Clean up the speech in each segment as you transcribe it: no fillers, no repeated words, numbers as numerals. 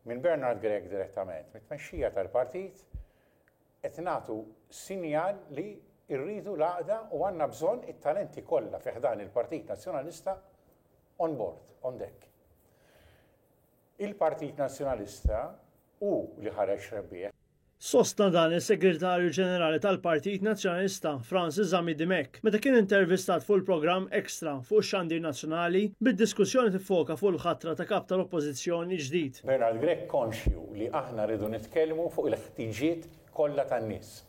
minn Bernard Gregg direttament, mit-tmexxija tal-partit, qed nagħtu sinjal li rridu l-għaqda u għandna bżonn it-talenti kollha fi ħdan il-Partit Nazzjonalista on board, on deck. Il-Partit Nazzjonalista u li ħareġ rebbieħ. Sostna dan is-Segretarju Ġenerali tal-Partit Nazzjonalista Francis Zamidimek meta kien intervistat fuq il-programm Extra fuq ix-Xandir Nazzjonali bid-diskussjoni tiffoka fuq il-ħatra ta' kap tal-Oppożizzjoni ġdid. Bernard Gregg konxju li aħna rridu nitkellmu fuq il-ħtiġiet kollha tan-nies.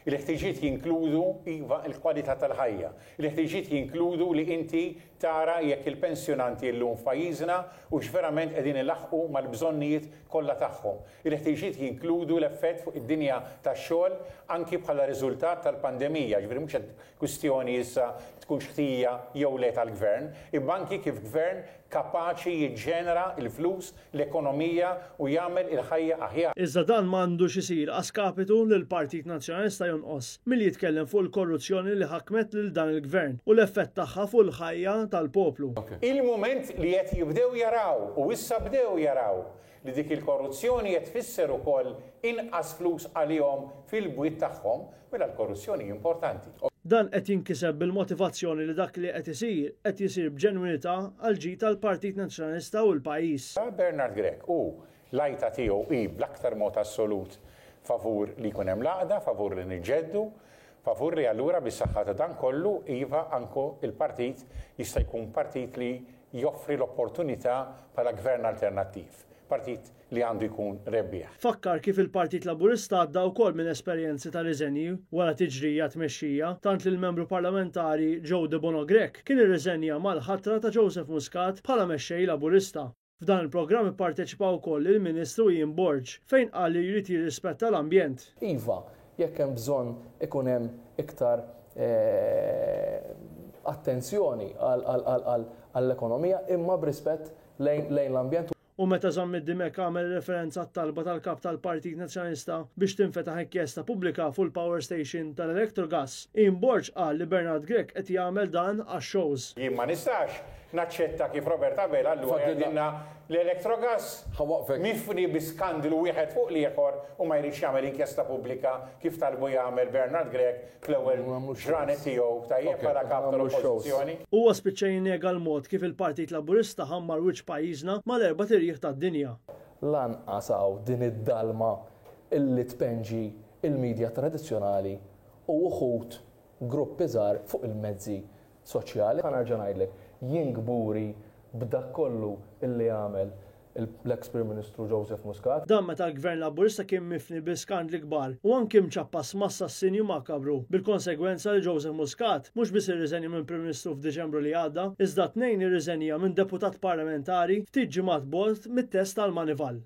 Il-ħtiġiet jinkludu iva l-kwalità tal-ħajja. Il-ħtiġiet jinkludu li inti tara jekk il-pensjonanti llum f'pajjiżna u x'verament qegħdin ilaħqu mal-bżonnijiet kollha tagħhom. Il-ħtiġiet jinkludu l-effett fuq id-dinja tax-xogħol anki bħala riżultat tal-pandemija, ġifieri mhux kwistjoni issa tkun xtija jew le tal-gvern, imma anki kif gvern kapaċi jiġġenera il-flus, l-ekonomija u jagħmel il-ħajja aħjar. Iżda dan m'għandux isir għaskapitu li l-Partit Nazzjonalista jonqos milli jitkellem fuq il-korruzzjoni li ħakmet lil dan il-gvern u l-effett tagħha fuq il-ħajja tal-poplu. Il-mument li qed jibdew jaraw u issa bdew jaraw li dik il-korruzzjoni qed tfisser ukoll inqas flus għalihom fil-bwiet tagħhom, mela l-korruzzjoni importanti. Dan qed jinkiseb bil-motivazzjoni li dak li qed isir b'ġenwinità għal ġid tal-Partit Nazzjonalista u l-pajjiż. Bernard Gregg u l-għajta tiegħu hi bl-aktar mod assolut favur li jkun hemm l-għaqda, favur li niġġeddu, favur li allura bis-saħħa ta' dan kollu iva anku il-partit jista' jkun partit li joffri l-opportunità bħala gvern alternattiv. Partit li għandu jkun rebbieħ. Fakkar kif il-Partit Laburista għadda wkoll minn esperjenzi ta' riżenji wara tiġrija tmexxija tant li l-membru parlamentari Joe De Bono Grech kien irriżenja mal-ħatra ta' Joseph Muscat bħala mexxej Laburista. F'dan il-programm ipparteċipaw ukoll il-Ministru Ian Borge fejn qal li jrid jirrispetta l-ambjent. Iva, jekk hemm bżonn ikun hemm iktar attenzjoni għall-ekonomija imma b'rispett lejn l-ambjent. U meta Zamidimek għamel referenza għat-talba tal-kap tal-Partit Nazzjonalista biex tinfetaħ inkjesta pubblika fuq il-power station tal-Electrogas, Ian Borge qal li Bernard Gregg qed jagħmel dan għax-shows. Jien ma nistax naċċetta kif Robert Abel allura jgħidilna l-Electrogas mifni bi skandalu wieħed fuq l-ieħor u ma jridx jagħmel inkjesta pubblika kif talbu jagħmel Bernard Gregg fl-ewwel ġranet tiegħu tajjeb bħala kap tal-Oppożizzjoni. Huwa spiċċa jinnega l-mod kif il-Partit Laburista ħammar wiċċ pajjiżna mal-erba' tirjieħ tad-dinja. Lanqasaw din id-dalma illi tpenġi il-medja tradizzjonali u wħud gruppi żgħar fuq il-mezzi soċjali. Ħanarġa' ngħidlek jien gburi b'dak kollu illi għamel l-ex Prim Ministru Joseph Muscat. Dan meta l-Gvern Laburista kien mifni bi skandli kbar u anke mċappas mas-assassinju makabru. Bil-konsegwenza li Joseph Muscat mhux biss irriżenja minn Prim Ministru f'Diċembru li għadda, iżda tnejn irriżenja minn deputat parlamentari ftit ġimgħat bogħod mit-test tal-Manival.